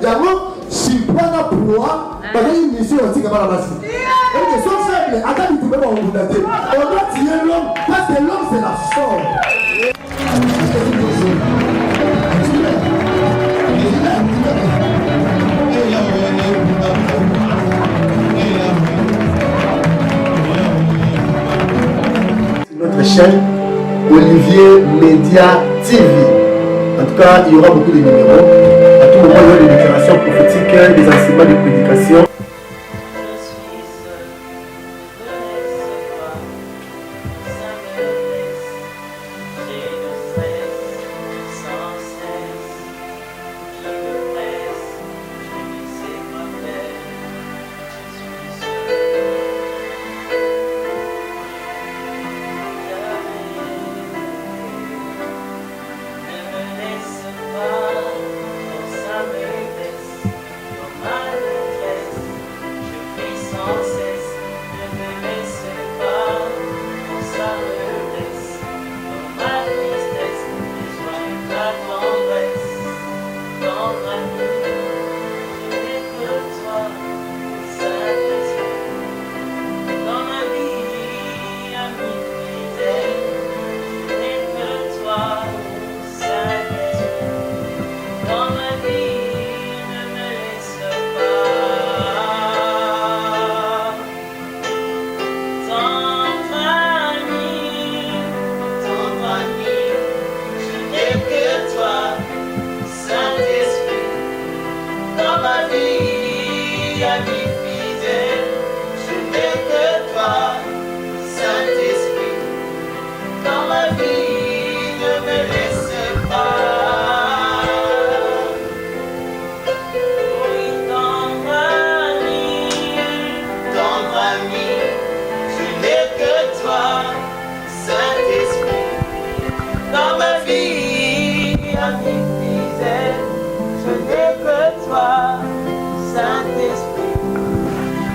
Yango, si prends pour moi, parce qu'il y a une mission aussi comme la base. Et que son faible, attends, tu peux pas vous dater. On doit tirer l'homme, parce que l'homme c'est la force. Notre chaîne Olivier Média TV. En tout cas, il y aura beaucoup de numéros. À tout moment, il y aura des déclarations prophétiques, des enseignements de prédication.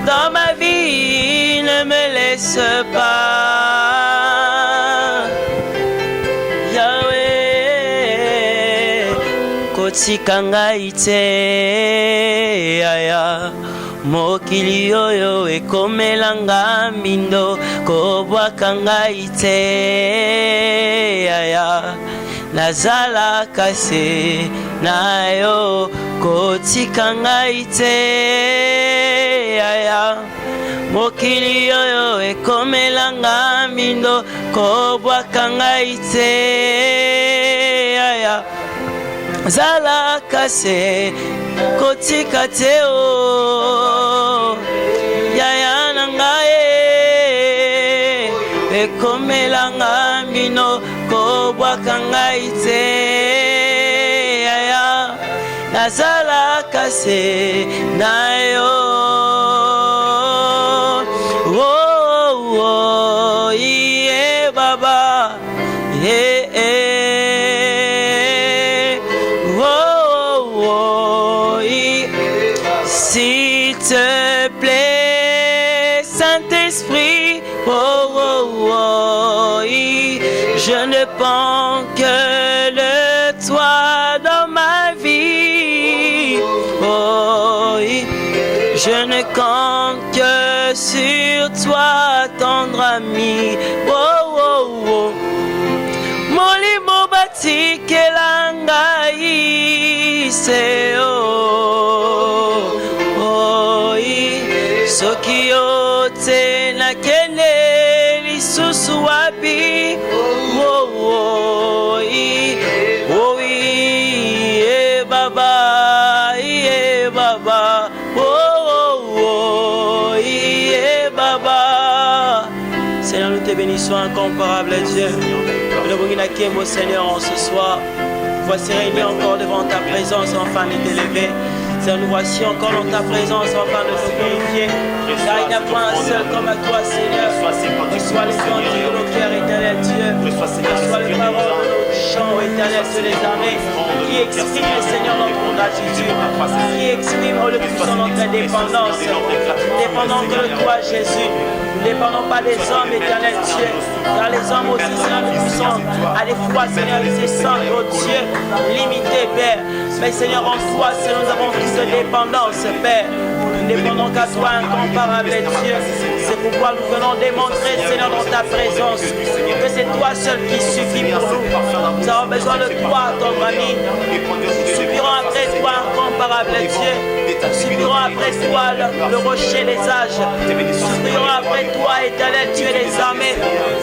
Dans ma vie, ne me laisse pas. Yahweh, kotika ngai te, aya. Mokili oyo ekomelanga mbindo, kobwaka ngai te, aya. Nazalaka se na yo, kotika ngai te, aya. Mokili oyo ekomelanga mbindo, kobwaka ngai te, aya. Zalaka se kotika te o, yaya na ngai ekomelanga mbindo, kobwaka ngai te, yaya. Nazalaka se na yo. Oh, oh, yeah, Baba, yeah, yeah. Oh, oh, yeah. S'il te plaît, Saint-Esprit, oh, oh, oh, yeah. Je ne pense que de toi dans ma vie. Oh, yeah. Je ne compte que sur toi, tendre ami. Oh, oh, oh. Molimo bati kelangai se oh. Oh, soki ote na kene lisusu wapi. Oh, oh, oh, yeah, Baba, yeah, Baba. Seigneur, nous te bénissons incomparable Dieu. Nous vous remercions, Seigneur, en ce soir. Voici réunis encore devant ta présence, afin de t'élever. Seigneur, nous voici encore dans ta présence, afin de te glorifier. Car il n'y a pas un seul comme à toi, Seigneur. Reçois les cantiques de nos cœurs, éternel Dieu. Reçois les paroles de nos chants, éternel Dieu des armées, qui expriment, Seigneur, notre gratitude, qui expriment, oh, le puissant, notre dépendance, dépendant que de toi, Jésus. Nous ne dépendons pas des hommes, éternel Dieu. Car les hommes aussi, Seigneur, nous puissons à des fois, Seigneur, se sentent, oh Dieu, limités, Père. Mais Seigneur, en toi, Seigneur, nous avons plus de dépendance, Père. Nous ne dépendons qu'à toi, incomparable Dieu. C'est pourquoi nous venons démontrer, Seigneur, dans ta présence, que c'est toi seul qui suffit pour nous. Nous avons besoin de toi, ton ami. Nous subirons après toi, incomparable Dieu. Nous subirons après toi le rocher des âges. Nous subirons après toi, éternel Dieu des armées.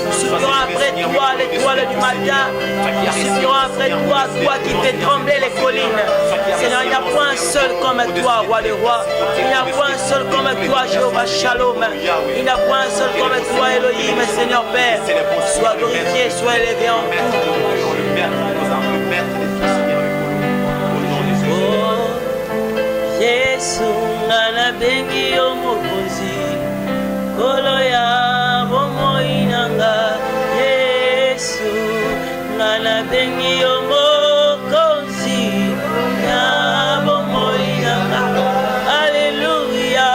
Nous subirons après toi l'étoile du matin. Nous subirons après toi, toi qui fais trembler les collines. Seigneur, il n'y a point un seul comme toi, roi des rois. Il n'y a point un seul comme toi, Jéhovah Shalom. Il n'y a point un seul comme toi, Elohim, Seigneur Père. Sois glorifié, sois élevé en tout. Yesu ngana bengi yo mokonzi kolo ya bomoi nanga Yesu ngana bengi yo mokonzi ya bomoi nanga Alléluia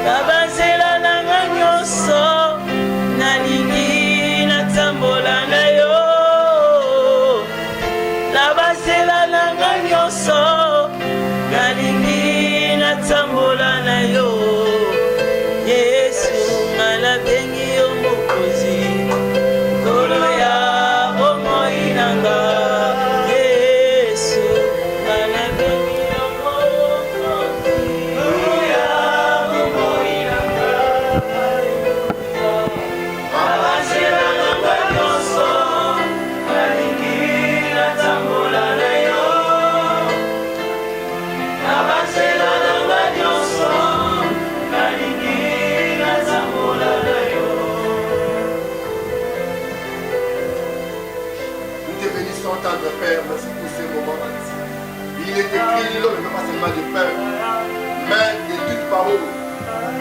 nabazela nanga nyonso nalingi natambola na yo nabazela nanga nyonso nalingi natambola na yo Yesu ngana bengi yo mokonzi kolo ya bomoi nanga Yesu ngana bengi yo mokonzi kolo ya bomoi nanga abazela nanga nyonso nalingi natambola na yo abazela nanga nyonso nalingi natambola na yo. Nous te bénissons, tendre Père, merci pour ces moments. Il est écrit, l'homme ne peut pas seulement de pain, mais de toute parole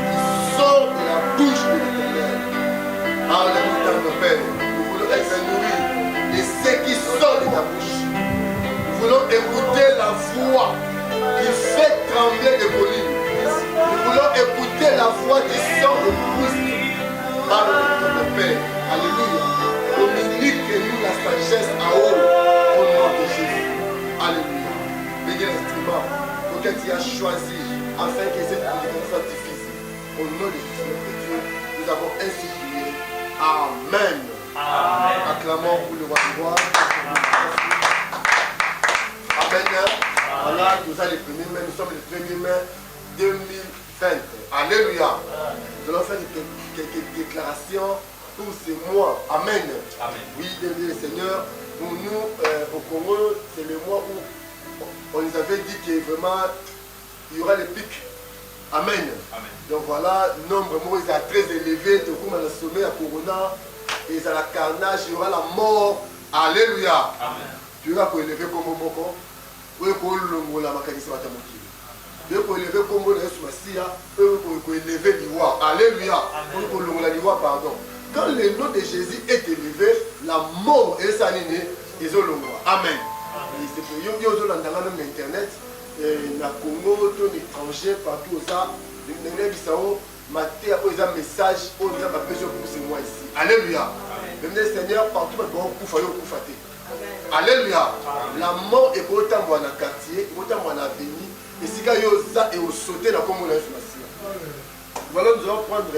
qui sort de la bouche de l'Éternel. Alléluia, tendre Père. Nous voulons être nourris de ce qui sort de ta bouche. Nous voulons écouter la voix qui fait trembler les collines. Nous voulons écouter la voix qui sort de bouche. Alléluia, tendre Père. Alléluia. Communique-nous la sagesse à haut au nom de Jésus. Alléluia. Bénis l'instrument auquel tu as choisi afin que cette prédication soit diffusée. Au nom de Jésus notre Dieu, nous avons ainsi prié. Amen. Amen. Acclamons pour le roi du roi. Amen. Voilà, nous sommes les 1er mai, nous sommes les 1er mai 2020. Alléluia. Nous allons faire quelques déclarations pour ces mois. Amen. Amen. Oui, bien le Seigneur. Pour nous, au Congo, c'est le mois où on nous avait dit que vraiment il y aura les pics. Amen. Amen. Donc voilà, nombre moi est très élevé, de comme on a sommet à Corona, et à la carnage, il y aura la mort. Alléluia. Amen. Tu vas pour élever comme Moko, oui, pour le la mécanisme à ta moquille. Tu vas pour élever comme on a choisi, pour élever l'Iwa. Alléluia. Pour le l'Iwa, pardon. Quand le nom de Jésus est élevé, la mort est sanée, ils ont le roi. Amen. C'est pour eux, ils ont Internet, na Congo, tout étranger, partout ça, ils ont un message, ils ont besoin pour ces mois ici. Alléluia. Même le Seigneur, partout, ils ont un Alléluia. La mort est pour autant dans le quartier, pour autant dans l'avenir, et si ils ont sauté dans le monde. Voilà, nous allons prendre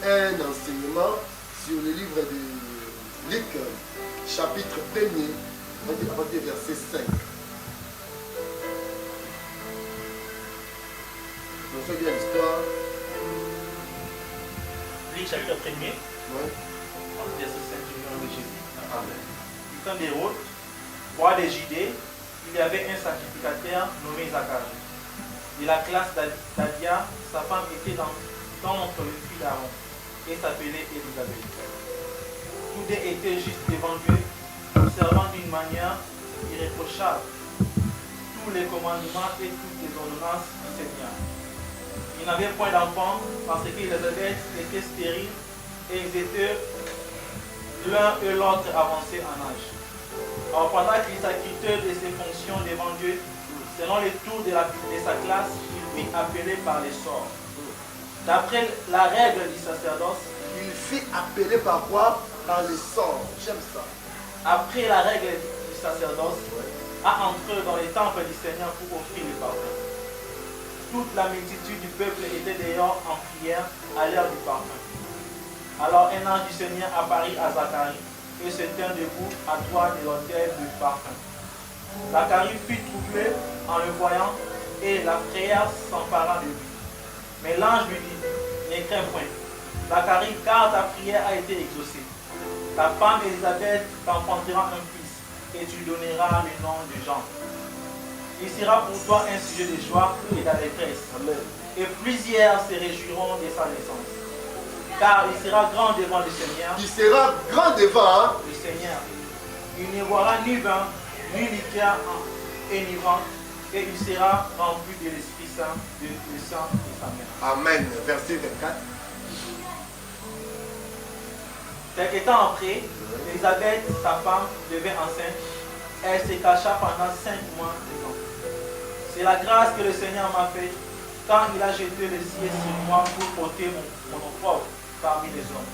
un enseignement sur le livre de Luc, chapitre 1er, à partir du verset 5. Donc, c'est bien l'histoire. Luc, chapitre 1er, verset 5 du nom de Jésus. Amen. Du temps d'Hérode, roi de Judée, il y avait un sacrificateur nommé Zacharie. De la classe d'Adia, sa femme était d'entre les filles d'Aaron et s'appelait Élisabeth. Tous deux étaient justes devant Dieu, observant d'une manière irréprochable tous les commandements et toutes les ordonnances du Seigneur. Ils n'avaient point d'enfants parce qu'Élisabeth était stérile et ils étaient l'un et l'autre avancés en âge. Alors pendant qu'il s'acquittait de ses fonctions devant Dieu, selon les tours de sa classe, il fut appelé par les sorts. D'après la règle du sacerdoce, il fut appelé par quoi? Par le sang. J'aime ça. après la règle du sacerdoce, à entrer dans les temples du Seigneur pour offrir le parfum. Toute la multitude du peuple était dehors en prière à l'heure du parfum. Alors un ange du Seigneur apparut à Zacharie et se tint debout à droite de l'autel du parfum. Zacharie fut troublé en le voyant et la frayeur s'empara de lui. Mais l'ange lui dit, ne crains point, Zacharie, car ta prière a été exaucée. Ta femme Élisabeth t'enfantera un fils et tu donneras le nom de Jean. Il sera pour toi un sujet de joie et d'allégresse. Amen. Et plusieurs se réjouiront de sa naissance. Car il sera grand devant le Seigneur. Il sera grand devant Le Seigneur. Il ne boira ni vin, ni liqueur enivrante, et il sera rempli de l'Esprit Saint, du sang de sa mère. Amen. Verset 24. Quelque temps après, Élisabeth, sa femme, devint enceinte. Elle se cacha pendant 5 mois de temps. C'est la grâce que le Seigneur m'a faite quand il a jeté le ciel sur moi pour porter mon opprobre parmi les hommes.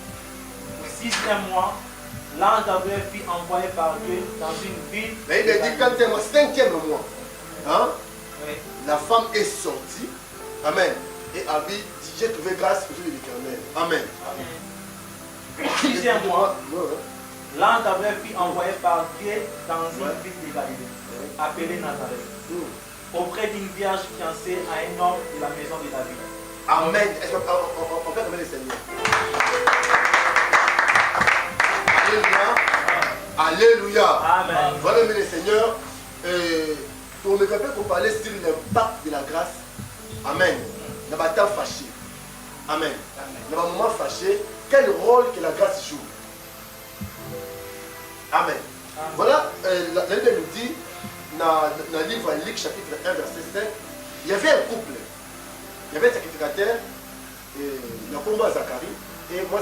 Au 6e mois, l'ange Gabriel fut envoyé par Dieu dans une ville. Mais il a dit quand c'est mon 5e mois, hein, Oui. la femme est sortie. Amen. Et a dit, j'ai trouvé grâce aux yeux de l'Éternel. Amen. Au 6e mois, l'ange Gabriel fut envoyé par Dieu dans une ville de Galilée, appelée Nazareth, auprès d'une vierge fiancée à un homme de la maison de David. Amen. Est-ce qu'on peut remercier le Seigneur? Alléluia. Alléluia. Amen. Voilà, mais le Seigneur, pour me rappeler qu'on parlait sur l'impact de la grâce. Amen. Dans le temps fâché. Amen. Dans le moment fâché, quel rôle que la grâce joue? Amen. Voilà, la Bible nous dit, dans le livre Luc chapitre 1, verset 5, il y avait un couple. Il y avait un sacrificateur, il y a combat Zacharie, et moi,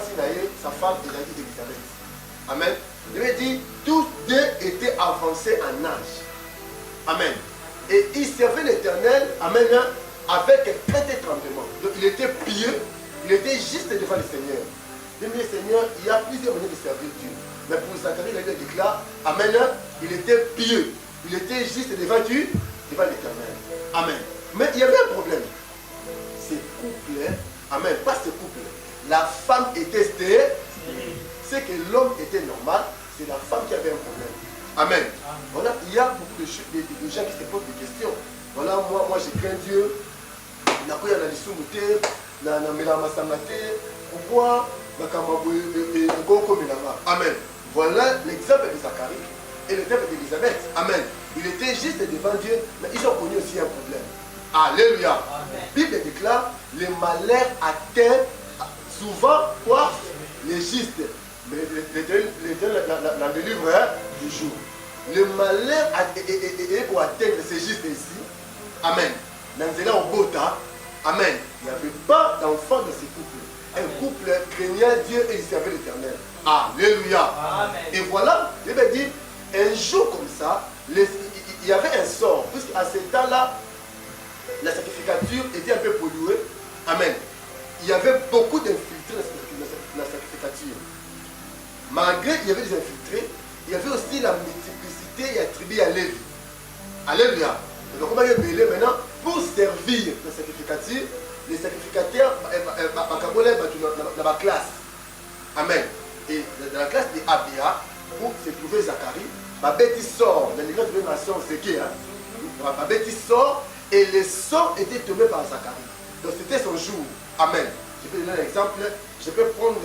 sa femme, Élisabeth. Amen. Il avait dit, tous deux étaient avancés en âge. Amen. Et ils servaient l'Éternel, amen, avec crainte et tremblement. Donc il était pieux, il était juste devant le Seigneur. Bien, Seigneur, il y a plusieurs manières de servir Dieu. Mais pour Zacharie, il a déclaré, amen, il était pieux. Il était juste devant Dieu, devant l'Éternel. Amen. Mais il y avait un problème. Ces couples, amen, pas ce couple. La femme était stérile. C'est que l'homme était normal, c'est la femme qui avait un problème. Amen. Voilà, il y a beaucoup de gens qui se posent des questions. Voilà, moi je crains Dieu. Pourquoi? Amen. Voilà l'exemple de Zacharie et l'exemple d'Élisabeth. Amen. Il était juste devant Dieu, mais ils ont connu aussi un problème. Alléluia. La Bible déclare les malheurs atteignent souvent quoi? Les justes. Mais la délivre du jour. Le malheur est pour atteindre ces justes ici. Amen. Dans le Bota, amen. Il n'y avait pas d'enfant dans ce couple. Un couple craignait Dieu et il servait l'Éternel. Alléluia. Amen. Et voilà, il veut dire, un jour comme ça, il y avait un sort. Puisqu'à ce temps-là, la sacrificature était un peu polluée. Amen. Il y avait beaucoup d'infiltrés dans la sacrificature. Malgré qu'il y avait des infiltrés, il y avait aussi la multiplicité et attribuée à Lévi. Alléluia. Donc, comment il est maintenant? Pour servir la sacrificature, les sacrificateurs dans la classe. Amen. Et dans la classe de Abia, où se trouvait Zacharie, Babeti sort, dans l'église de la nation, c'est qui? Babeti sort et le sang était tombé par Zacharie. Donc c'était son jour. Amen. Je peux donner un exemple. Je peux prendre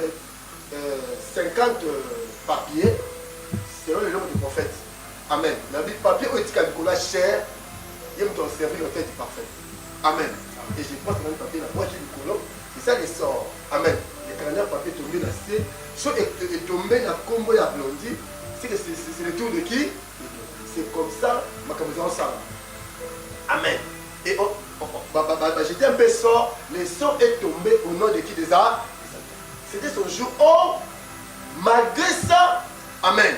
50 papiers selon le nombre du prophète. Amen. La Bible papier où est-il Nicolas cher, il me doit servir au tête du parfait. Amen. Et je pense que le papier, la moitié du colon, c'est ça les sort. Amen. Le canard papier est tombé dans C. Soit est tombé dans le combo et la blondie. C'est le tour de qui? C'est comme ça, ma camisole ça. Amen. Et j'étais un peu sort, le sang est tombé au nom de qui déjà? C'était son jour. Oh, malgré ça, amen.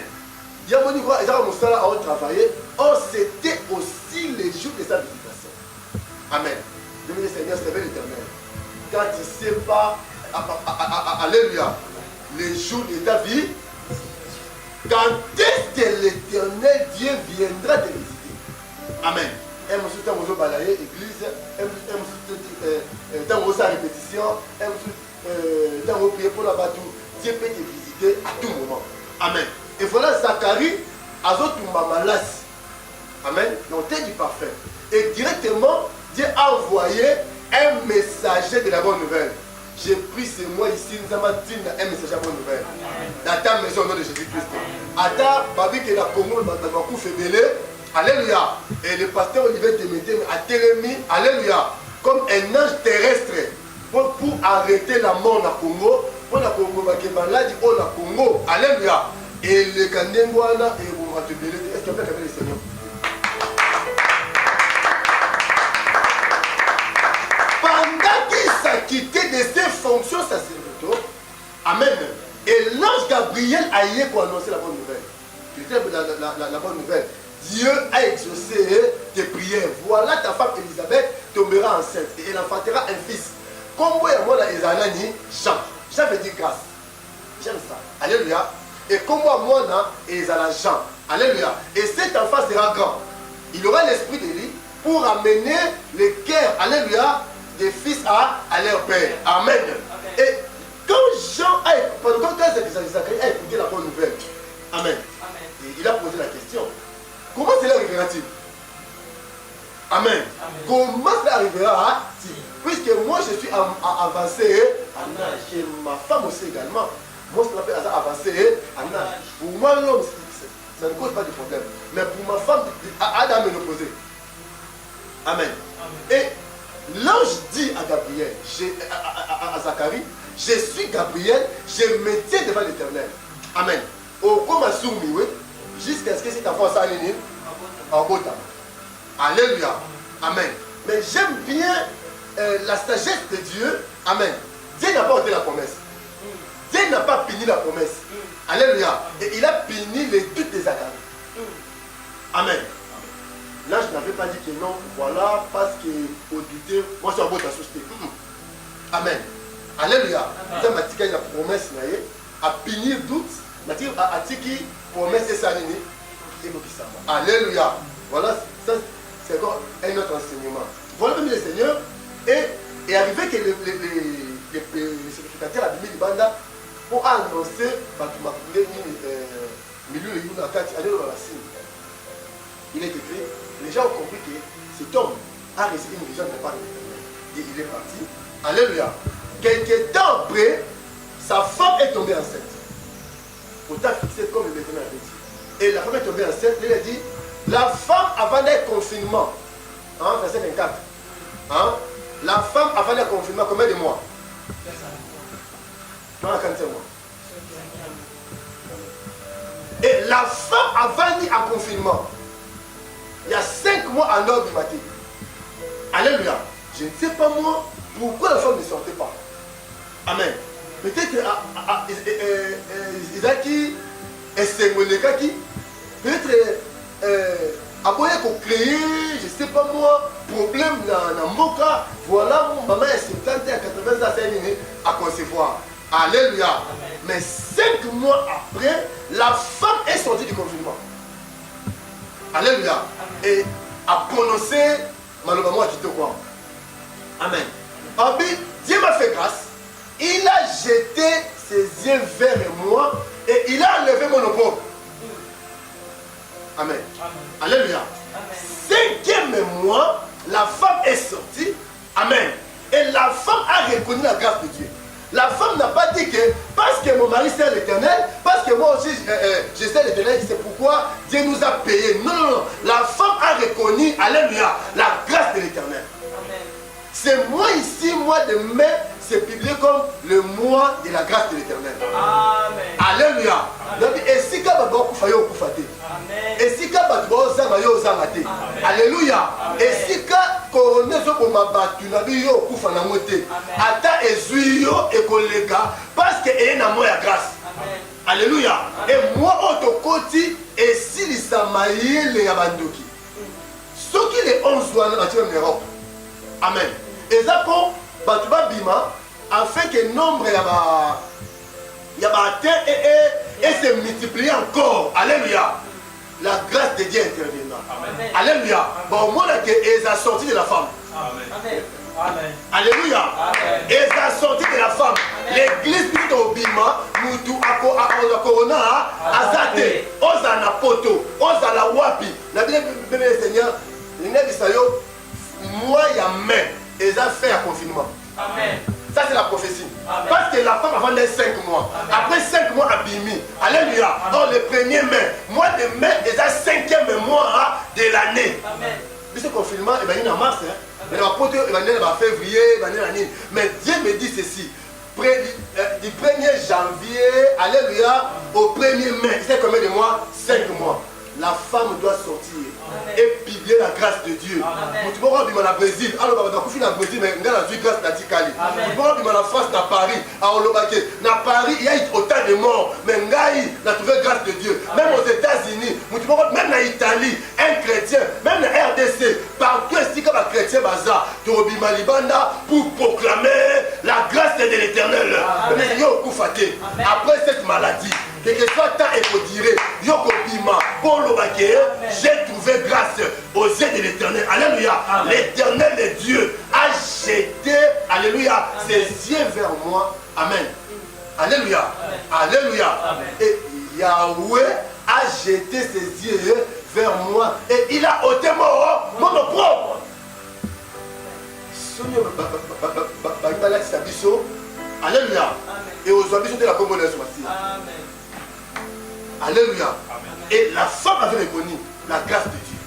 Il y a mon niveau, ils ont travaillé. Oh, c'était aussi les jours de sa visitation. Amen. Devenez Seigneur, servez l'Éternel. quand tu ne sais pas, alléluia, les jours de ta vie, quand est-ce que l'Éternel Dieu viendra te visiter? Amen. Un monsieur, tant que vous balayez l'église, un monsieur, tant que vous avez répétition, un monsieur, tant que vous priez pour la bateau, Dieu peut te visiter à tout moment. Amen. Et voilà Zacharie, Azotumba Malas. Amen. Donc, t'es du parfait. Et directement, Dieu a envoyé un messager de la bonne nouvelle. J'ai pris ce mois ici, nous avons dit un message de la bonne nouvelle. Dans ta maison au nom de Jésus-Christ. Ata, Babi qui est la Congo, Babakou Fébélé. Alléluia. Et le pasteur Olivier Témété a télémi, alléluia, comme un ange terrestre pour arrêter la mort dans le Congo. Pour la Congo, malade au Congo. Alléluia. Et le Kandengwana et vous m'avez dit, est-ce qu'on peut calmer le Seigneur? Pendant qu'il s'acquittait de ses fonctions sacerdotales, amen. Et l'ange Gabriel a eu pour annoncer la bonne nouvelle. La bonne nouvelle. Dieu a exaucé tes prières. Voilà, ta femme Elisabeth tombera enceinte et elle enfantera un fils. Comme moi, Jean. Jean veut dire grâce. J'aime ça. Alléluia. Et comme moi, Jean. Alléluia. Et cet enfant sera grand. Il aura l'esprit de lui pour amener les cœurs, alléluia, des fils à leur père. Amen. Et quand Jean a écouté la bonne nouvelle, amen. Et il a posé la question. Comment cela arrivera-t-il? Amen. Comment cela arrivera-t-il? Puisque moi je suis avancé en âge et ma femme aussi également. Moi je m'appelle avancé en âge. Pour moi l'homme, ça ne cause pas de problème. Mais pour ma femme, Adam est l'opposé. Amen. Et l'ange dit à Gabriel, à Zacharie, je suis Gabriel, je me tiens devant l'Éternel. Amen. Au Komasumi, jusqu'à ce que cet enfant s'aligne en Bota. Alléluia. Amen. Mais j'aime bien la sagesse de Dieu. Amen. Dieu n'a pas ôté la promesse. Dieu n'a pas puni la promesse. Alléluia. Et il a puni les doutes de Zacharie. Amen. L'ange n'avait pas dit que non, voilà, parce qu'au douter, moi je suis en Bota société. Amen. Alléluia. Dieu m'a dit qu'il a la promesse, à punir doute, m'a dit qu'il promesse et s'aligner. Alléluia. Voilà, ça c'est encore un autre enseignement. Voilà même le Seigneur. Et arrivé que les sacrificateurs abîmés du Banda pour annoncer il est écrit, les gens ont compris que cet homme a reçu une vision de la part de l'Éternel. Et il est parti. Alléluia. Quelques temps après, sa femme est tombée enceinte. Pourtant fixé comme l'Éternel avait dit. Et la femme est tombée enceinte, il a dit, la femme avant le confinement, hein, verset 24, hein, la femme avant le confinement, combien de mois? 45 mois. Et la femme avant le confinement, il y a 5 mois en heure du matin. Alléluia. Je ne sais pas moi pourquoi la femme ne sortait pas. Amen. Peut-être Isaki et Sengonekaki, peut-être après qu'on crée, je ne sais pas moi, problème dans Moka, voilà, mon maman est 70 à 80 ans, c'est à concevoir. Alléluia. Amen. Mais 5 mois après, la femme est sortie du confinement. Alléluia. Amen. Et a prononcé, malheureusement, tu te crois. Amen. Dieu m'a fait grâce. Il a jeté ses yeux vers moi et il a enlevé mon opprobre. Amen. Amen. Alléluia. Amen. 5e mois, la femme est sortie. Amen. Et la femme a reconnu la grâce de Dieu. La femme n'a pas dit que parce que mon mari sert l'Éternel, parce que moi aussi je sers l'Éternel, c'est pourquoi Dieu nous a payés. Non, non, non. La femme a reconnu, alléluia, la grâce de l'Éternel. C'est moi ici, mois de mai, c'est publié comme le mois de la grâce de l'Éternel. Alléluia. Et si quand vous faites au Koufate, et si quand vous faites au Zamate, alléluia. Et si quand vous faites au Mabatu, vous faites au Koufanamote, ata ezuyo et kollega, parce qu'il y a un mois de grâce. Alléluia. Et moi, autokoti, et si les Samaïens les Yabandoki, ceux qui les 11 ans, Amen. Et ça, bato babima afin que nombre ya baatteint et se multiplier encore. Alléluia. La grâce de Dieu interviendra. Alléluia. Bon, au moins ils ont sorti de la femme. Amen. Alléluia. Ils ont sorti de la femme. L'église plutôt au bima, mutu a corona, azate, ozana poto, ozala wapi. La Bible Seigneur, moi il y a main, ils ont fait un confinement. Amen. Ça c'est la prophétie. Amen. Parce que la femme avant les 5 mois. Amen. Après 5 mois à Bimi. Alléluia. Dans le premier mai. Mois de mai, c'est le 5e mois de l'année. Amen. Ce confinement, il va y avoir en mars. Il va y avoir en février, il va y avoir en. Mais Dieu me dit ceci. Du 1er janvier, alléluia, au 1er mai. C'est combien de mois? 5 mois. La femme doit sortir. Amen. Et publier la grâce de Dieu. Tu peux voir au Brésil. Alors, on va au Brésil, mais on a la grâce natikali. Tu peux voir en France, à Paris, à Olobake. À Paris, il y a autant de morts. Mais on a trouvé grâce de Dieu. Même aux États-Unis, même en Italie, un chrétien, même en RDC, partout ici, comme un chrétien, pour proclamer la grâce de l'Éternel. Après cette maladie, quel que soit temps et pour dire, j'ai trouvé grâce aux yeux de l'Éternel. Alléluia. L'Éternel, le Dieu, a jeté, alléluia, ses yeux vers moi. Amen. Alléluia. Alléluia. Et Yahweh a jeté ses yeux vers moi. Et il a ôté mon propre. Alléluia. Et aux habitants de la Congolaise aussi. Alléluia. Et la femme avait reconnu la grâce de Dieu.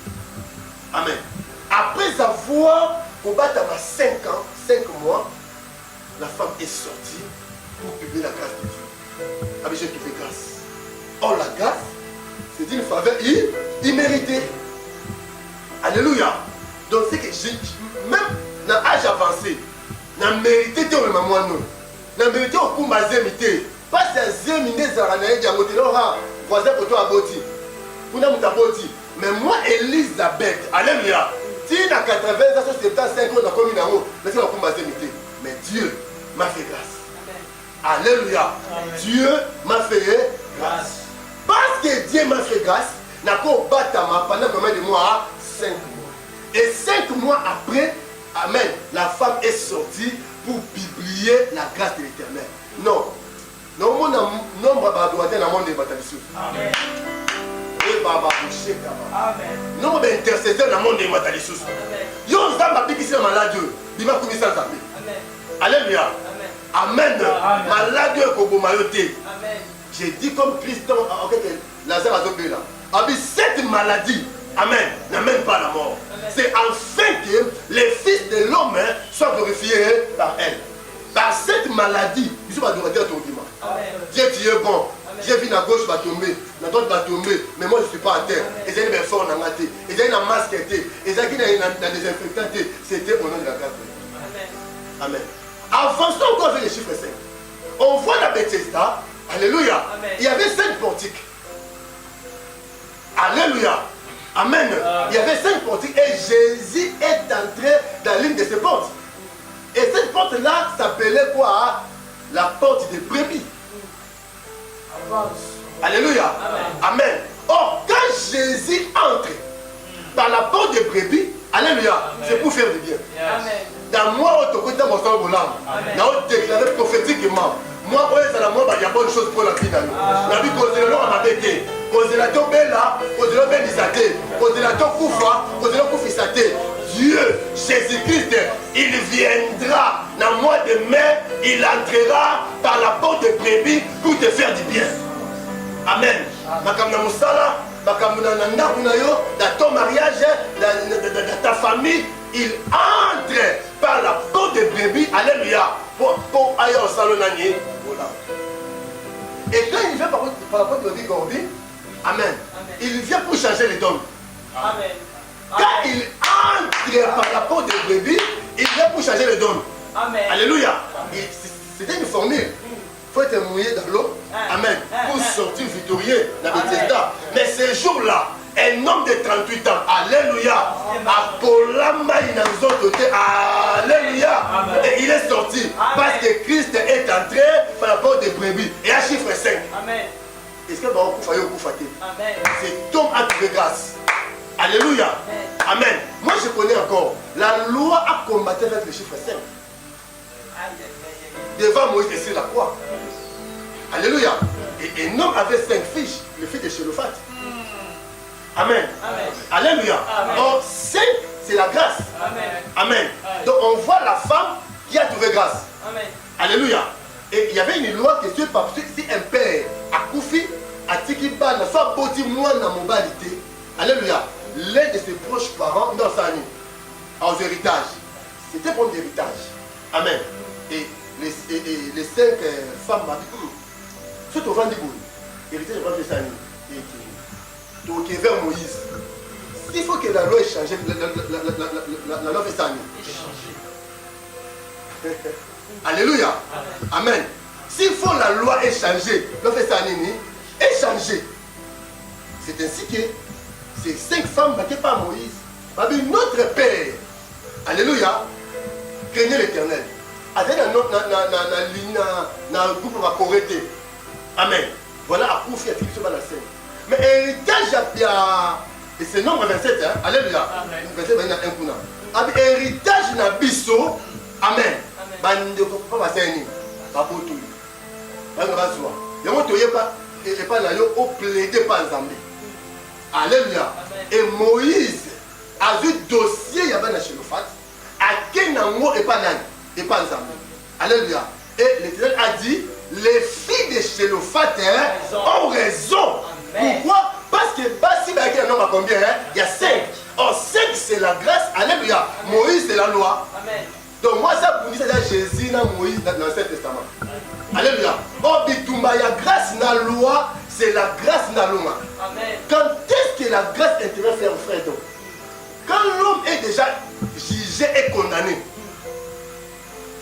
Amen. Après avoir combattu à 5 ans, 5 mois, la femme est sortie pour publier la grâce de Dieu. Avec j'ai trouvé grâce. Or la grâce, c'est une faveur imméritée. Alléluia. Donc c'est que même dans l'âge avancé, dans la mérité de ma moi non. Dans la mérité au coup ma zémité. Pas ces zéminé zaranaï diamoté non ha. Voisin pour toi à Boti. Pour nous à Boti. Mais moi Elisabeth, alléluia. Si dans 80 ans, 75 ans, on a commis un mot, mais c'est la coup ma zémité. Mais Dieu m'a fait grâce. Alléluia. Dieu m'a fait grâce. Parce que Dieu m'a fait grâce, n'a pas battu pendant combien de mois? 5 mois. Et 5 mois après, amen, la femme est sortie pour publier la grâce de l'Éternel. Non. Non, mon nombre de dans le monde des batailles. Amen. Et Baba Boucher. Amen. Nombre d'intercesseurs dans le monde des batailles. Amen. Yo zamba biki c'est malade. Bima koumi sans zapper. Amen. Alléluia. Amen. Malade ko bomayoté. Amen. J'ai dit comme Christ en quelque Lazare a tombé là. Avec cette maladie, amen, n'amène pas la mort. C'est afin que les fils de l'homme soient glorifiés par elle. Par cette maladie, ils sont adorateurs à ton dimanche. Dieu, tu es bon. J'ai vu la gauche va tomber, la droite va tomber, mais moi je ne suis pas à terre. Ils ont une forme dans la tête, ils ont une masque, ils ont une désinfectant. C'était au nom de la grâce de Dieu. Amen. Avançons encore vers les chiffres 5. On voit la Bethesda, alléluia. Amen. Il y avait 5 portiques. Alléluia. Amen. Il y avait 5 portiques et Jésus est entré dans l'une de ces portes. Et cette porte-là s'appelait quoi? La porte des brebis. Alléluia. Amen. Or, quand Jésus entre par la porte des brebis, alléluia, c'est pour faire du bien. Amen. Dans moi, on a déclaré prophétiquement. Moi, il y a bonne chose pour la vie. La vie considérée à ma béquée. Considérateur Bella, considérateur Benizate, considérateur Koufa, considérateur Koufisate. Dieu, Jésus-Christ, il viendra dans le mois de mai, il entrera par la porte de brebis pour te faire du bien. Amen. Dans ton mariage, dans ta famille, il entre par la porte de brebis. Alléluia. Pour aller au salon d'année. Et quand il vient par la porte de brebis, amen. Il vient pour changer les dons. Amen. Quand il entre par la porte de brebis, il vient pour changer les dons. Amen. Alléluia. C'était une formule. Il faut être mouillé dans l'eau. Amen. Pour sortir victorieux dans la Bethesda. Mais ce jour-là, un homme de 38 ans, alléluia, alléluia, et il est sortir. Parce que Christ est entré par la porte des brebis. Et à chiffre 5. Amen. Est-ce que vous avez fait? Amen. Cet homme a trouvé grâce. Alléluia. Amen. Moi je connais encore. La loi a combattu avec le chiffre 5. Devant Moïse et sur la croix. Alléluia. Et un homme avait 5 fiches, le fils de Chélophat. Amen. Amen. Alléluia. Amen. Donc 5, c'est la grâce. Amen. Amen. Donc on voit la femme qui a trouvé grâce. Amen. Alléluia. Et il y avait une loi que si un père a koufi, a tikibana, soit boti moi dans mon balité. Alléluia. L'un de ses proches parents dans sa nuit, aux héritages. C'était pour l'héritage. Amen. Et les 5 femmes m'ont dit, surtout au Vendégoul, héritage de sa nuit. Donc vers Moïse. S'il faut que la loi ait changé, la loi fait sa nuit. Alléluia. Amen. S'il faut la loi ait changé, la loi fait sa nuit, est changé. C'est ainsi que ces 5 femmes battées par Moïse. Notre Père, alléluia, craignait l'Éternel. Avec un groupe de Corété. Amen. Voilà à Koufi à Philippe sur la scène. Mais héritage et c'est nombre 27, hein? Alléluia. Verset 21. Héritage na biso. Amen. Bande ko pas passer pas pour tout. Ba nga bazwa. Yango toyeba et pas na yo au plaider pas Nzambe. Alléluia. Et Moïse a vu dossier ya bana Chélophat. A kenango et pas nani et pas Nzambe. Alléluia. Et l'Éternel a dit les filles de Chélophat ont raison. Pourquoi? Parce que Bassi Baké un nombre à combien? Il y a 5. Or 5 c'est la grâce. Alléluia. Moïse c'est la loi. Amen. Donc moi ça pour dire c'est Jésus dans Moïse dans l'Ancien Testament. Alléluia. Or bitumba il y a grâce dans la loi, c'est la grâce dans l'homme. Amen. Quand est-ce que la grâce intervient faire frère donc? Quand l'homme est déjà jugé et condamné.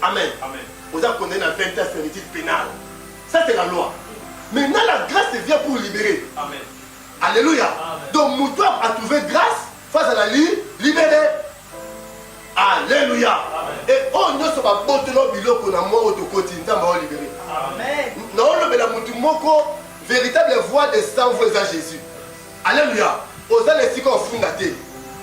Amen. Amen. Vous avez condamné à 20 ans servitude pénale. Ça c'est la loi. Maintenant la grâce vient pour libérer. Amen. Alléluia. Amen. Donc Moutoir a trouvé grâce face à la libérée. Alléluia. Amen. Et on ne se va pas botter biloko na moi au côté n'a pas libéré. Amen. Non le bela mutu moko véritable voix de sang vous à Jésus. Alléluia. Oza les siko fundaté.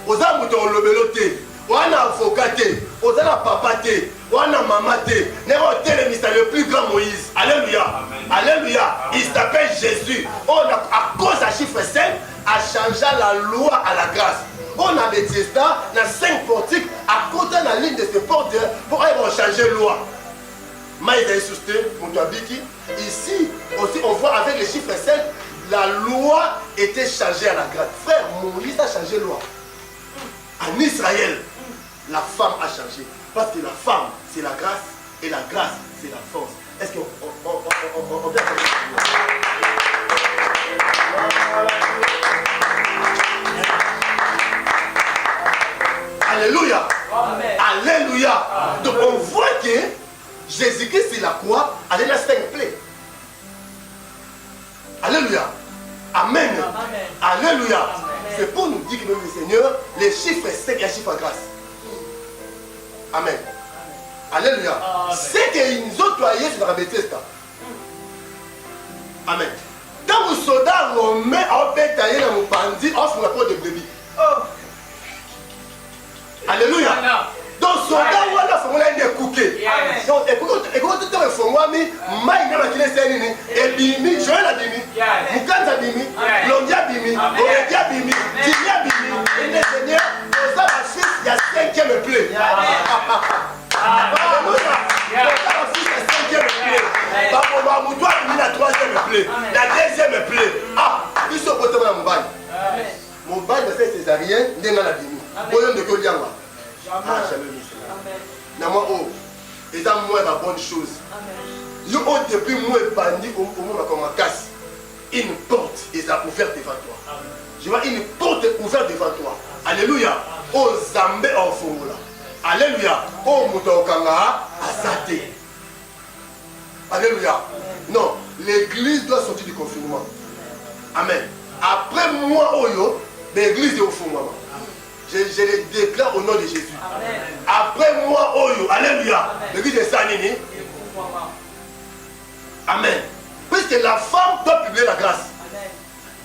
Oza mutu le beloté. Wana avocat té. Oza na papa té. Wana maman té. Néro té le plus grand Moïse. Alléluia. Amen. Alléluia. Amen. Il s'appelle Jésus. On a à cause à chiffre 5 a changé la loi à la grâce. On a des testats dans 5 portiques à côté de la ligne de ce porte pour changer la loi. Ici aussi on voit avec les chiffres 5 la loi était changée à la grâce. Frère, Moïse a changé la loi. En Israël, la femme a changé. Parce que la femme c'est la grâce et la grâce c'est la force. Est-ce qu'on peut Alléluia. Amen. Alléluia. Amen. Donc on voit que Jésus-Christ c'est la croix, elle est la simple. Alléluia. Amen. Amen. Alléluia. C'est pour nous dire que même le Seigneur, les chiffres 5 et les chiffres grâce. Amen. Alléluia. C'est qu'ils ont toyé sur la bêtise. Amen. Quand vous soldats romains ont bétaillé dans mon bandit, on se rapporte de brebis. Alléluia. Donc soldat wala fongola ende kuke. Donc écoute tout le fongwami mai na kile seni e bimi joela bimi mukanza bimi longia bimi oredia bimi tinia bimi et le Seigneur nous a fils il y a 5e plaie. Alléluia. Notre fils il y a 5e plaie. Baba mutwa bimi na 3e plaie. La 2e plaie. Ah, ils sont potés na mobali. Amen. Mobali c'est césarien ndenga na bimi. Boyo ndeko liangwa. Ah, jamais vu cela. Oh, et ça, moi, la bonne chose. Yo, depuis moi, bandit, au moment comme ma casse, une porte est ouverte devant toi. Je vois une porte ouverte devant toi. Alléluia. Oh, Zambé en Fongola. Alléluia. Oh, Moutokanga, Azate. Alléluia. Non, l'église doit sortir du confinement. Amen. Après moi, Oyo, l'église est au fond, maman. Je les déclare au nom de Jésus. Amen. Après moi, Oyo, alléluia. L'église de Sanini. Amen. Puisque la femme doit publier la grâce. Amen.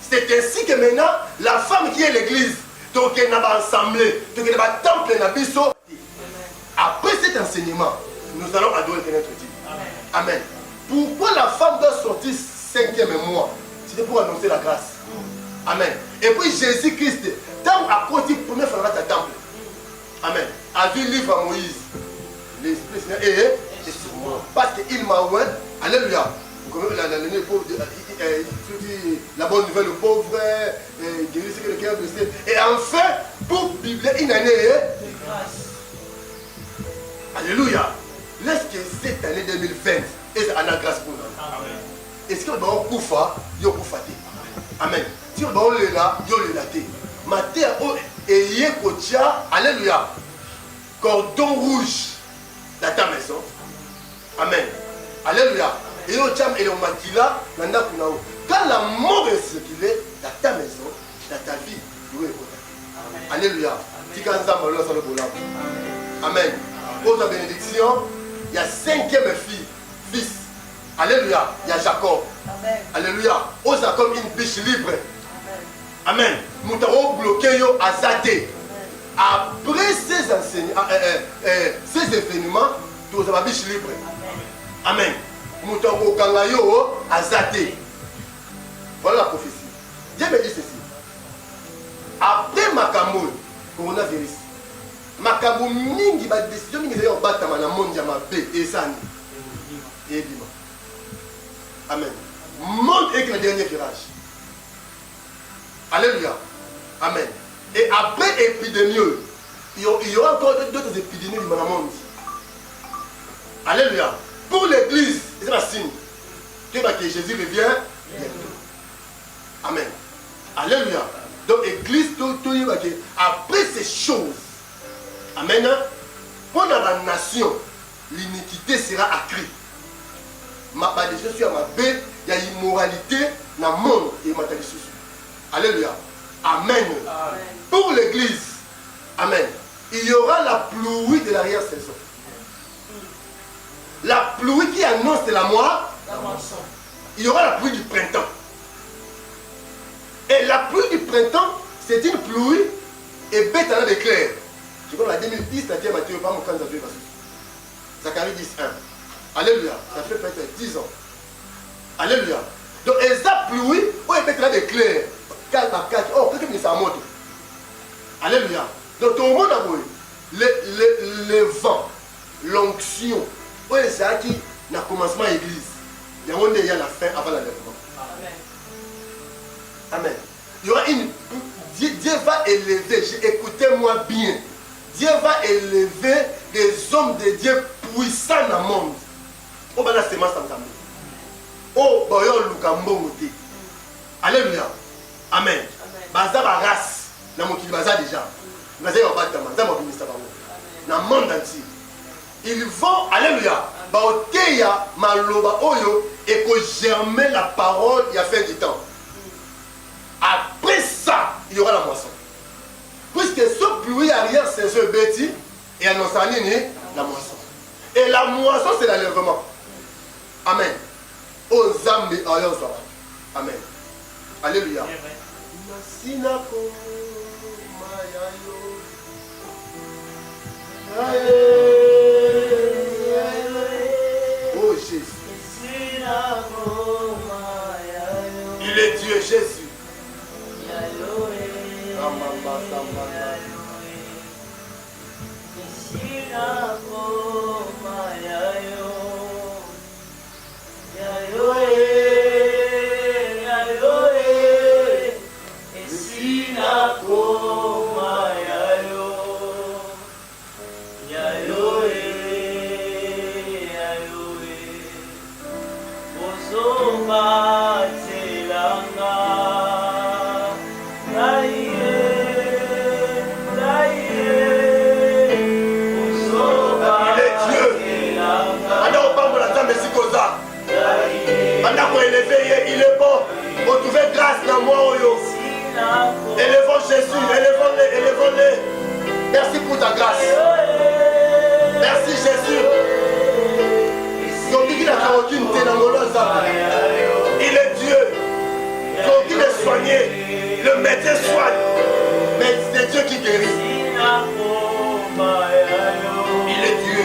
C'est ainsi que maintenant, la femme qui est l'église, donc elle n'a pas assemblé, donc elle n'a pas temple, elle n'a pas biso. Après cet enseignement, nous allons adorer notre Dieu. Amen. Pourquoi la femme doit sortir 5e mois? C'était pour annoncer la grâce. Amen. Et puis Jésus-Christ, tant à côté, première fois dans le temple. Amen. A vu le livre à Moïse. L'Esprit Seigneur est sur moi. Parce qu'il m'a ouvert. Alléluia. La bonne nouvelle, le pauvre, guérir ce que le cœur blessé. Et enfin, pour bibler une année de grâce. Alléluia. Laisse que cette année 2020 est une grâce pour nous. Est-ce que nous avons koufa, yo koufa. Amen. Si nous avons le là, yo le laté. Maté et yé kotia, alléluia. Cordon rouge dans ta maison. Amen. Alléluia. Et au tcham et le makila, nanda kunao. Quand la mort est circulée dans ta maison, dans ta vie, vous pouvez écouter. Alléluia. Amen. Pour la bénédiction, il y a 5e fils. Alléluia. Il y a Jacob. Amen. Alléluia. Aux Jacob une biche libre. Amen. Nous avons bloqué à Zate. Après ces enseignements, ces événements, nous avons une biche libre. Amen. Nous avons à Zate. Voilà la prophétie. Dieu me dit ceci. Après Makamou, coronavirus, Makamou mingi ba décision mingi zayo batama na monde ya mabe esani. Ebima. Amen. Monde est le dernier virage. Alléluia. Amen. Et après épidémie, il y aura encore d'autres épidémies dans le monde. Alléluia. Pour l'église, c'est un signe que Jésus revient bientôt. Amen. Alléluia. Donc l'église, après ces choses, amen, pour la nation, l'iniquité sera accrue. Je suis à ma baie, il y a immoralité dans le monde et matériel. Alléluia. Amen. Amen. Pour l'église, amen, il y aura la pluie de l'arrière-saison. La pluie qui annonce la moisson. Il y aura la pluie du printemps. Et la pluie du printemps, c'est une pluie et bête à l'éclair. Je crois que la 2010, la Matthieu, pas mon camp de Zacharie 10.1. Alléluia. Ça fait peut-être 10 ans. Alléluia. Donc, et ça pluie, où est bête à l'éclair. Oh, quelqu'un me dit ça en mode. Alléluia. Donc, tout le monde a vu le vent, l'onction. Où est ça qui n'a commencement à l'église. Il y a la fin avant l'enlèvement. Amen. Amen. Il y aura une. Dieu va élever, écoutez-moi bien. Dieu va élever des hommes de Dieu puissants dans le monde. Oh, ben la semence ensemble. Oh, ben yo lukambo. Alléluia. Amen. Baza ba race. Na mokili baza déjà. Baza yo batama, baza mo ministre bango. Na monde entier. Ils vont, alléluia, baoteya maloba oyo et que germer la parole il y a fin du temps. Après ça, il y aura la moisson. Puisque ce pluie arrière, c'est ce bêtis et annonce la moisson. Et la moisson, c'est l'enlèvement. Amen. Aux âmes de Amen. Alléluia. Oh Jésus. Il est Dieu Jésus. Yayo Merci pour ta grâce. Merci Jésus. Il est Dieu. Donc il est soigné. Le médecin soigne. Mais c'est Dieu qui guérit. Il est Dieu.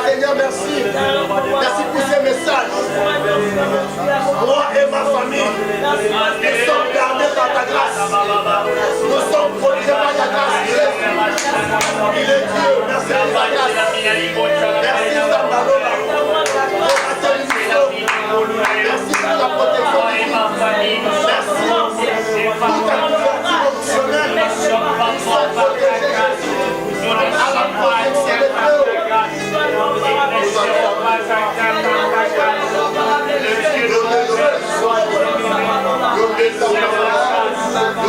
Seigneur, merci. Merci pour ces messages. Moi et ma famille, nous sommes gardés par ta grâce. Nous sommes protégés par ta grâce. Il est Dieu. Merci pour ta grâce. Merci Sandalola. Merci pour la protection de vie. Merci pour ta couverture optionnelle. Nous sommes protégés, Jésus. À la protection de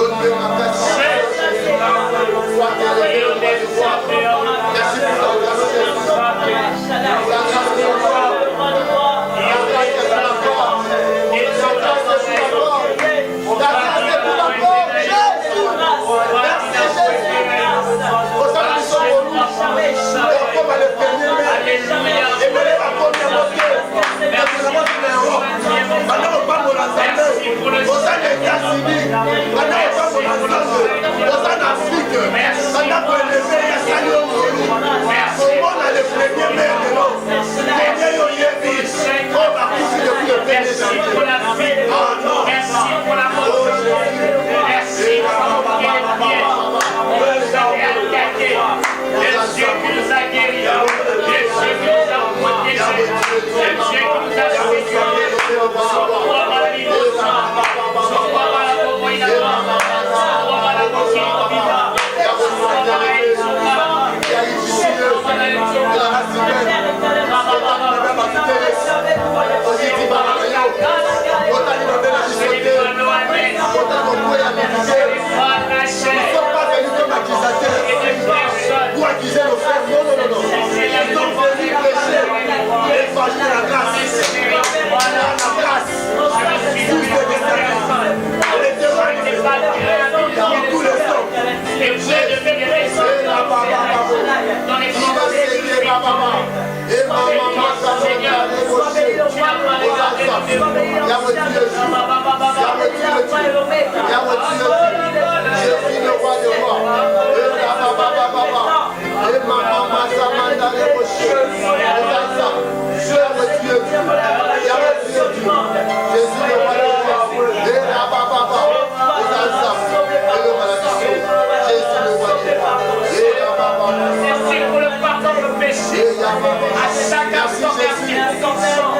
Dieu. Pour accuser nos frères, non. Ils sont venus prêcher l'évangile de la grâce. La grâce. Tous les destinataires. Les témoignages dans tous les sens. Et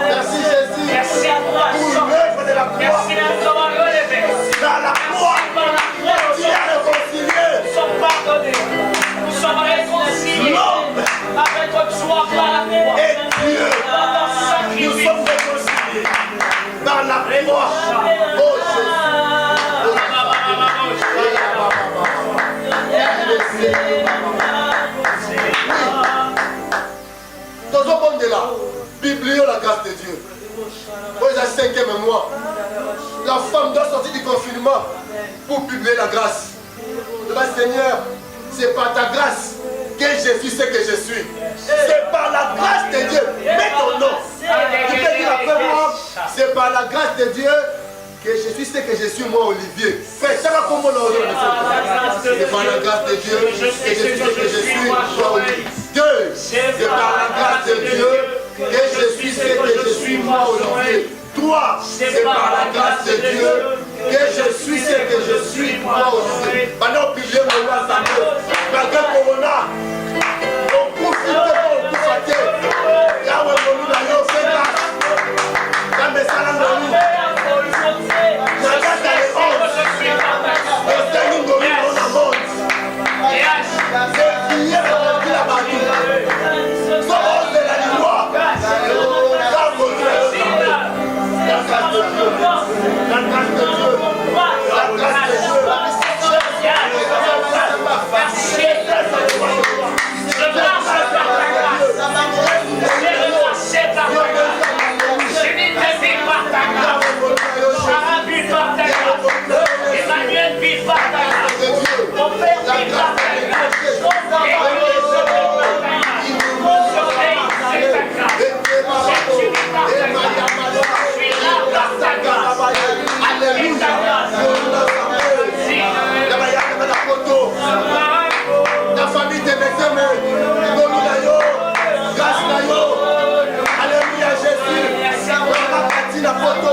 merci Jésus. Merci pour l'œuvre de la croix. Merci dans la croix. Tu as réconcilié. Nous sommes pardonnés. Nous sommes réconciliés. L'homme avec toi par la croix. Et Dieu. Nous sommes réconciliés. était là. Publions la grâce de Dieu. Pour les 5e mois, la femme doit sortir du confinement pour publier la grâce. Seigneur, c'est par ta grâce que je suis ce que je suis. C'est par la grâce de Dieu. Mets ton nom. Tu peux dire après moi, c'est par la grâce de Dieu que je suis ce que je suis, moi, Olivier. Frère, ça va comme mon nom. C'est par la grâce de Dieu que je suis ce que je suis, moi, Olivier. Deux, c'est par la grâce de Dieu que je suis ce que je suis, moi, Olivier. Trois, c'est par la grâce de Dieu que je suis ce que je suis, moi, Olivier. Maintenant, publiez mon nom ensemble. Malgré Corona, on coupe le temps, on coupe la tête. Là où on nous a fait grâce. Là, mais ça, là, nous. La famille de alléluia Jésus, la photo,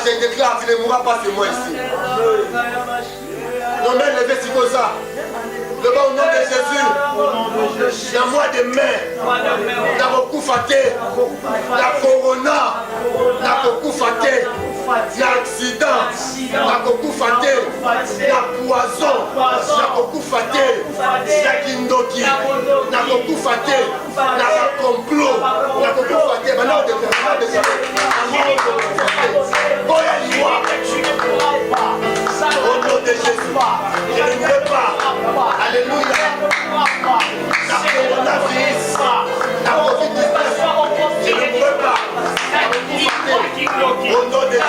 Je déclare, tu ne mourras pas, c'est moi ici. Non, mais levez si comme ça. Le Au nom de Jésus. Dans mois de mai. Dans beaucoup faté. La corona. Dans beaucoup faté. L'accident. Dans beaucoup faté. La poison. Dans beaucoup faté. La kindoki. Dans beaucoup faté. La complot. Dans beaucoup faté. Maintenant, on devient au nom de Jésus, je ne veux pas. Alléluia. La coronavirus, la COVID-19, je ne veux pas. Au nom de Jésus.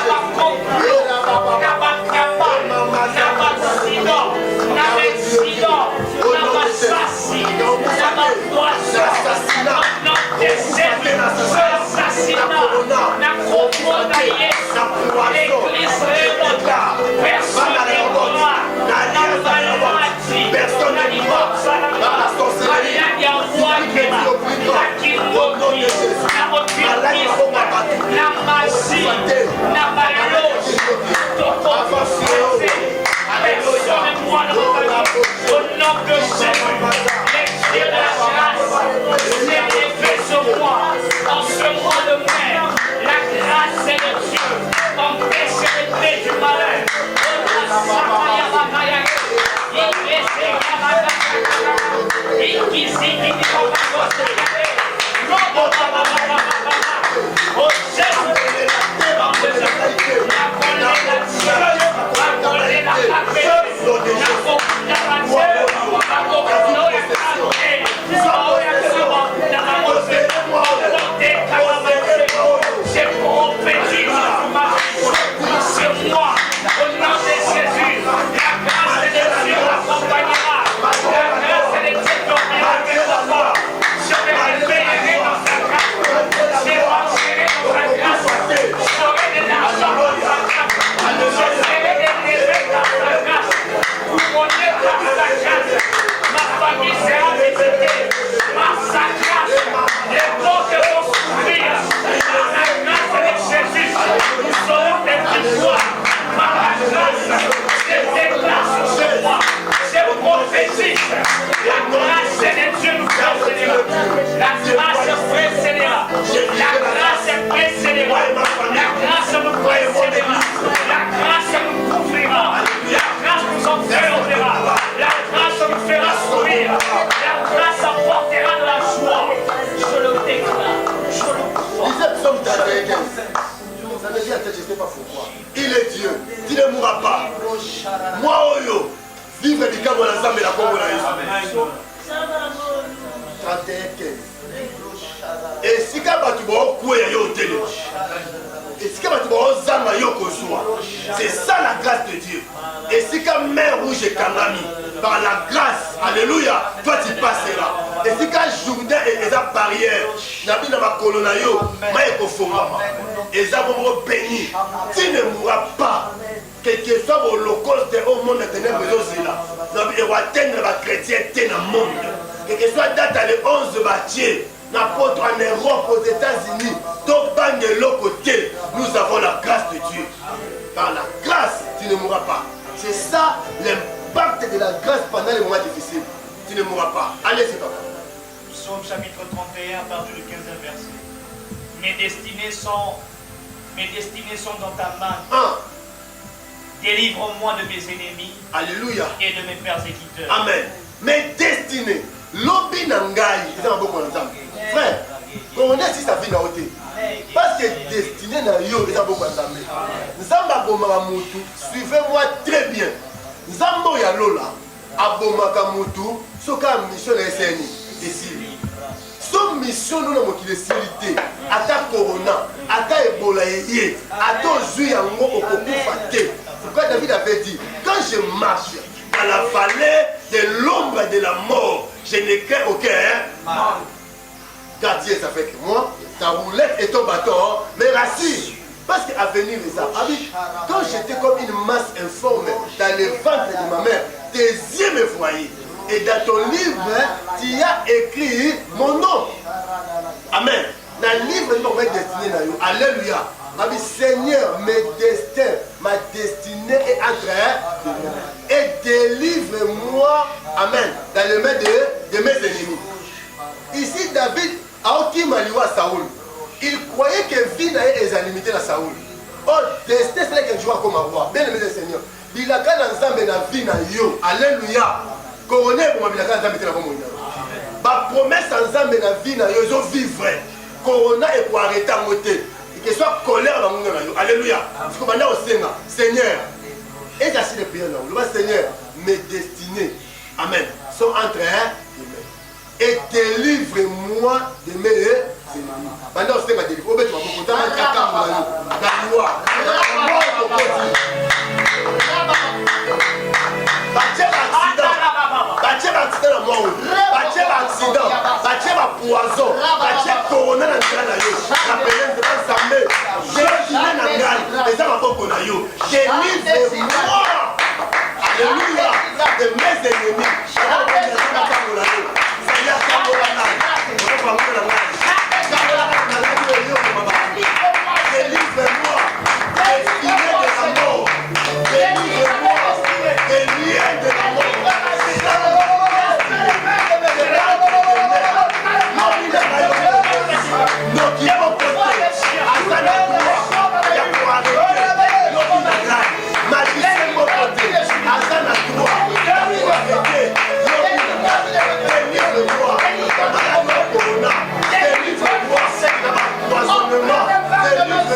Il est Dieu, tu ne mourras pas. Moi, Oyo, vivre du Cameroun ensemble et la Congo. 31-15. Et si tu as c'est ça la grâce de Dieu. Et si tu as mer rouge et Kanami, par la grâce, alléluia, toi tu passeras. Et si tu as Jourdain et la barrière, Nabi dans ma colonne, et ça va béni. Tu ne mourras pas. Quel que soit l'holocauste au monde éternel, il va atteindre la chrétienté dans le monde. Quel que soit date à 11 bâtiers, n'importe en Europe, aux États-Unis, donc dans l'autre côté, nous avons la grâce de Dieu. Par la grâce, tu ne mourras pas. C'est ça l'impact de la grâce pendant les moments difficiles. Tu ne mourras pas. Allez, c'est papa. Psaume chapitre 31, à partir du 15e verset. Mes destinées sont dans ta main. Délivre-moi de mes ennemis. Alléluia. Et de mes persécuteurs. Amen. Mes destinées. L'obi nangai. Frère, on est si ça vient dans côté. Parce que destiné na yo, ils ont beaucoup d'ensemble. Nzamba bomaka mutu, suivez-moi très bien. Nzambo ya lola, abomaka mutu, soka mission na SNI. Ici. Son mission nous n'avons qu'il est silité. Ata corona, ata Ebola yé, ata ozui yango okokufa te. Pourquoi David avait dit, quand je marche dans la vallée de l'ombre de la mort, je n'ai crains aucun mal. Gardien, ça fait que moi, ta roulette et ton bâton me rassurent. Parce qu'à venir les Arabes, quand j'étais comme une masse informe dans le ventre de ma mère, tes yeux me voyaient. Et dans ton livre, tu as écrit mon nom. Amen. Dans le livre, il va destiné. Alléluia. Seigneur, mes destins, ma destinée est entre et délivre-moi, amen, dans les mains de mes ennemis. Ici, David a aussi maliwa Saoul. Il croyait que vie est limité à Saoul. Oh, destin, c'est que je vois comme roi. Bien aimé le Seigneur. Il a quand ensemble la vie na yo. Alléluia. Couronné pour ma vie na ensemble comme ma promesse ensemble la vie na yo, ils ont vivre. Corona et pour arrêter à monter. Que soit colère dans mon nom. Alléluia. Parce que maintenant au Seigneur, et j'assure les prières là. Le Seigneur, mes destinées, amen, sont entre et délivre-moi de mes ennemis. Maintenant au Seigneur, délivre. Au fait, tu vas beaucoup dans la loi. Bâtir accident dans moi, bâtir accident, bâtir poison, bâtir corona dans le la pénètre de l'ensemble, j'ai filé dans le les hommes à beaucoup na yo, délivre-moi, alléluia, de mes ennemis. Délivre-moi, délivre-moi, de la mort, délivre-moi, des liens de la mort. Non, qui est mon côté, à sa ma vie c'est mon côté, à sa délivre-moi, délivre-moi, délivre-moi, poisonnement,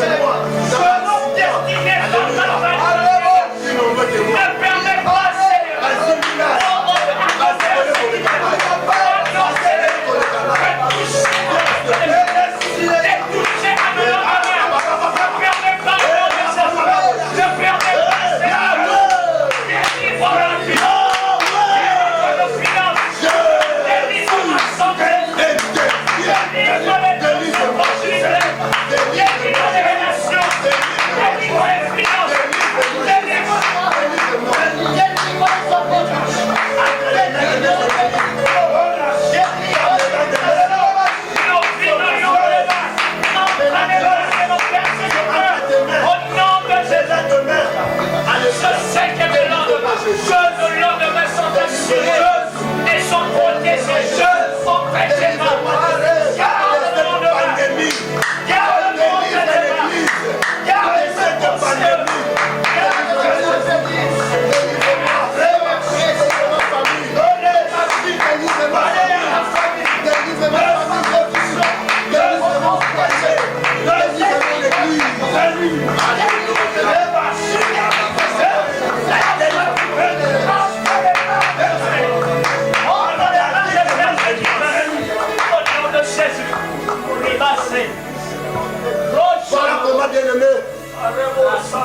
délivre-moi,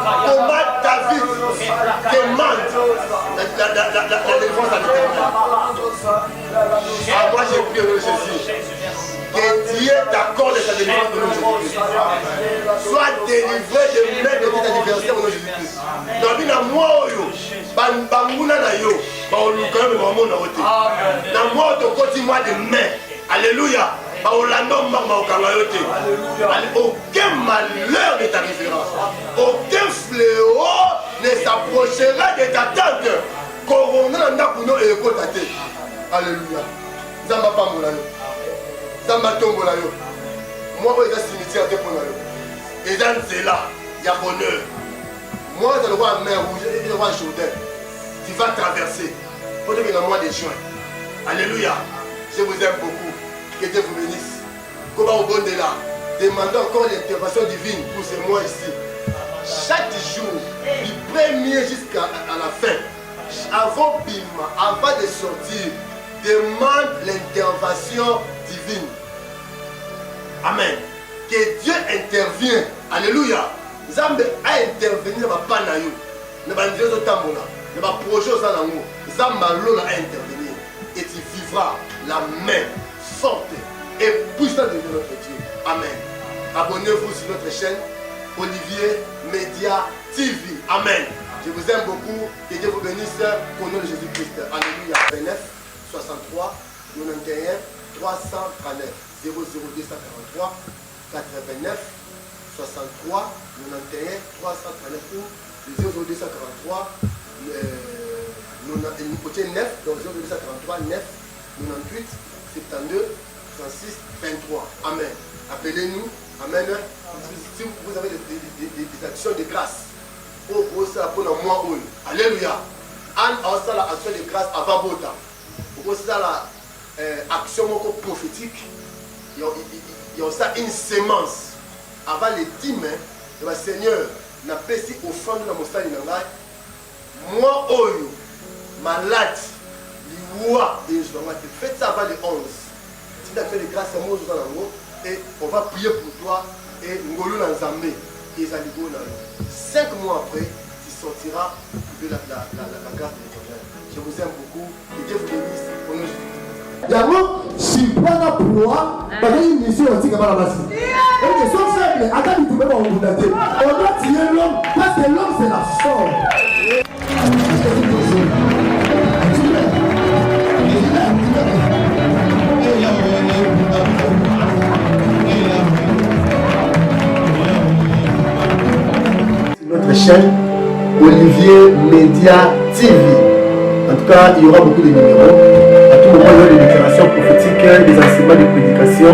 Comment David demande la défense à l'Éternel. Moi j'ai prié au nom de Jésus. Que Dieu t'accorde sa délivrance au nom de Jésus. Sois délivré de mains de tes adversaires au nom de Jésus. Donc il y a moi banguna na yo, ba oluka yo ba mona wote. Na moi to koti moi de main. Alléluia. Aucun malheur ne t'arrivera. Aucun fléau ne s'approchera de ta tente. Corona n'a pas et écoute. Alléluia. Zamba Pambola. Zamba Tombola. Moi, je suis cimetière de Ponayo. Et dans cela, il y a bonheur. Moi, je le vois en mer rouge, je le vois en Jourdain. Tu vas traverser. Pour le mois de juin. Alléluia. Je vous aime beaucoup. Que Dieu vous bénisse. Comment au bon de là, demandez encore l'intervention divine pour ce mois ici. Chaque jour, du premier jusqu'à la fin, avant Bima, avant de sortir, demande l'intervention divine. Amen. Que Dieu intervienne. Alléluia. Zambe a intervenu dans ma panayo. Dans ma Dieu tambola. Dans ma projet au Zanango. Zamba Lola a intervenu. Et tu vivras la main forte et puissante de notre Dieu. Amen. Abonnez-vous sur notre chaîne Olivier Média TV. Amen. Je vous aime beaucoup. Que Dieu vous bénisse au nom de Jésus-Christ. Alléluia. 29 63 91 339 00243 89 63 91 339 ou le 0243 9, donc 0243 9 98 72 36 23. Amen. Appelez-nous. Amen. Si vous avez des actions de grâce, pour ça, pour le mois. Alléluia. Anne a aussi l'action de grâce avant Bota. Pour ça, l'action prophétique, il y a aussi une sémence avant les 10 mains. Le Seigneur n'a pas si offrande dans mon salut. Moi, malade, l'Iwa et je faites ça avant les 11. Si tu as fait de grâce à moi, et on va prier pour toi et Ngolo Nzambe et Zaligo Nalo. 5 mois après, tu sortiras de la grâce de l'Éternel. Je vous aime beaucoup. Que Dieu vous bénisse. Au nom de Jésus. D'abord, je suis pas là pour moi. Parce qu'il y a une mission aussi comme la base. Et que son faible, attends, tu peux pas vous dater. On doit tirer l'homme parce que l'homme c'est la forme. Notre chaîne Olivier Média TV. En tout cas, il y aura beaucoup de numéros. À tout moment, il y aura des déclarations prophétiques, des enseignements de prédication.